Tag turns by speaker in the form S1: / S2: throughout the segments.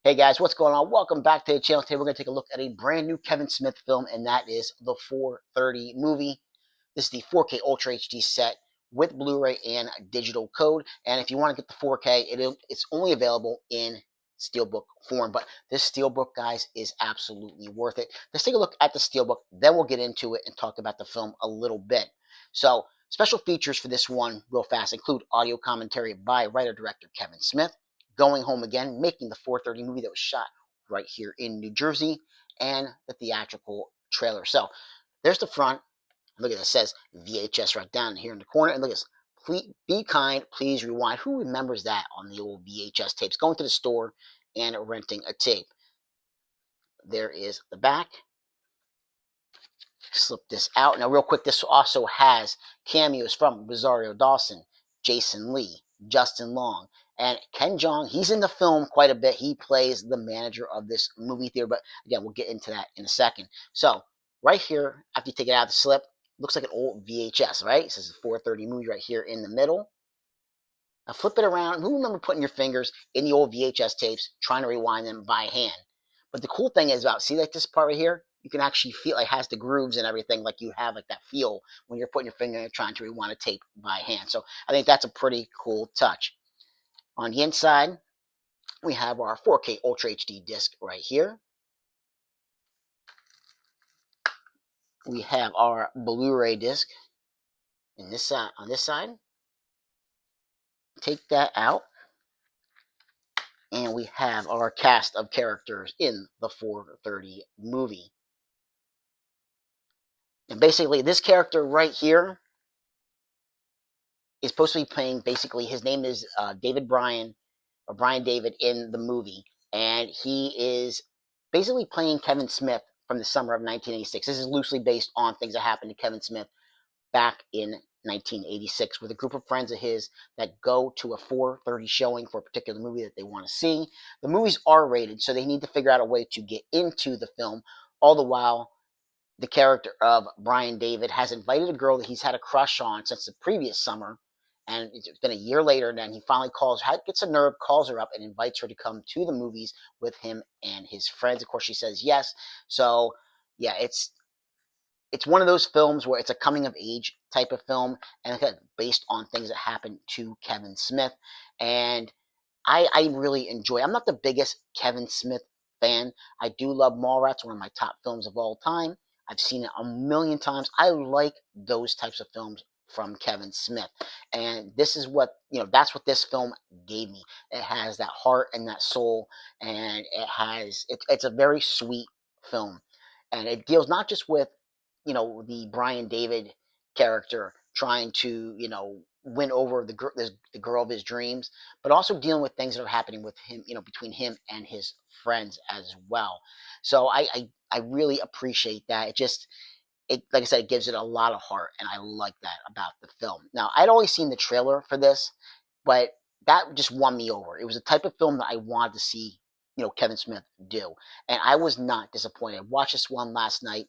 S1: Hey guys, what's going on? Welcome back to the channel. Today we're going to take a look at a brand new Kevin Smith film, and that is the 430 movie. This is the 4K Ultra HD set with Blu-ray and digital code. And if you want to get the 4K, it's only available in Steelbook form. But this Steelbook, guys, is absolutely worth it. Let's take a look at the Steelbook, then we'll get into it and talk about the film a little bit. So, special features for this one, real fast, include audio commentary by writer-director Kevin Smith, Going Home Again, making the 430 movie that was shot right here in New Jersey, and the theatrical trailer. So there's the front. Look at this. It says VHS right down here in the corner. And look at this. Please, be kind, please rewind. Who remembers that on the old VHS tapes? Going to the store and renting a tape. There is the back. Slip this out. Now, real quick, this also has cameos from Rosario Dawson, Jason Lee, Justin Long, and Ken Jeong. He's in the film quite a bit. He plays the manager of this movie theater, but again, we'll get into that in a second. So, right here, after you take it out of the slip, looks like an old VHS, right? It says the 430 movie right here in the middle. Now, flip it around. Who remember putting your fingers in the old VHS tapes, trying to rewind them by hand? But the cool thing is about, see, like this part right here, you can actually feel it has the grooves and everything, like you have like that feel when you're putting your finger in trying to rewind a tape by hand. So I think that's a pretty cool touch. On the inside, we have our 4K Ultra HD disc right here. We have our Blu-ray disc in this side. On this side, take that out, and we have our cast of characters in the 430 movie. And basically, this character right here is supposed to be playing, basically, his name is David Bryan, or Brian David in the movie. And he is basically playing Kevin Smith from the summer of 1986. This is loosely based on things that happened to Kevin Smith back in 1986 with a group of friends of his that go to a 430 showing for a particular movie that they want to see. The movie's R-rated, so they need to figure out a way to get into the film. All the while, the character of Brian David has invited a girl that he's had a crush on since the previous summer, and it's been a year later, and then he finally gets a nerve, calls her up, and invites her to come to the movies with him and his friends. Of course, she says yes. So, yeah, it's one of those films where it's a coming of age type of film, and it's based on things that happened to Kevin Smith. And I really enjoy. I'm not the biggest Kevin Smith fan. I do love Mallrats, one of my top films of all time. I've seen it a million times. I like those types of films from Kevin Smith, and this is what that's what this film gave me. It has that heart and that soul, and it's a very sweet film, and it deals not just with the Brian David character trying to win over the girl of his dreams, but also dealing with things that are happening with him, between him and his friends as well. So I really appreciate that. It, like I said, it gives it a lot of heart, and I like that about the film. Now, I'd always seen the trailer for this, but that just won me over. It was the type of film that I wanted to see, Kevin Smith do, and I was not disappointed. I watched this one last night.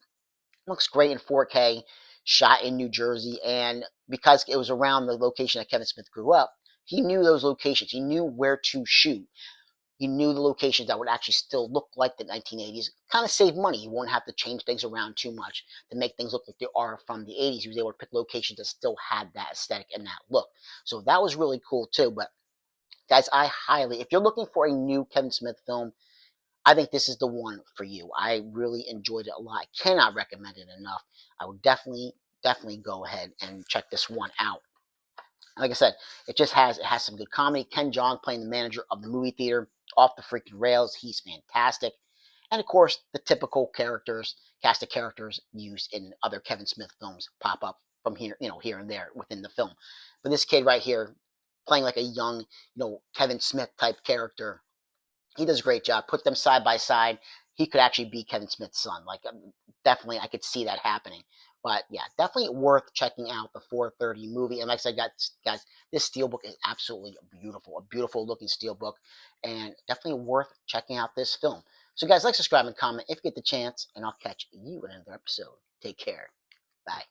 S1: Looks great in 4K, shot in New Jersey, and because it was around the location that Kevin Smith grew up, he knew those locations. He knew where to shoot. He knew the locations that would actually still look like the 1980s. Kind of save money. You won't have to change things around too much to make things look like they are from the 80s. He was able to pick locations that still had that aesthetic and that look. So that was really cool too. But guys, if you're looking for a new Kevin Smith film, I think this is the one for you. I really enjoyed it a lot. I cannot recommend it enough. I would definitely go ahead and check this one out. Like I said, it has some good comedy. Ken Jeong playing the manager of the movie theater, off the freaking rails. He's fantastic. And of course, the typical cast of characters used in other Kevin Smith films pop up from here and there within the film. But this kid right here, playing like a young, Kevin Smith type character, he does a great job. Put them side by side. He could actually be Kevin Smith's son. Like, definitely, I could see that happening. But yeah, definitely worth checking out the 430 movie. And like I said, guys, this steelbook is absolutely beautiful, a beautiful looking steelbook, and definitely worth checking out this film. So guys, like, subscribe, and comment if you get the chance, and I'll catch you in another episode. Take care. Bye.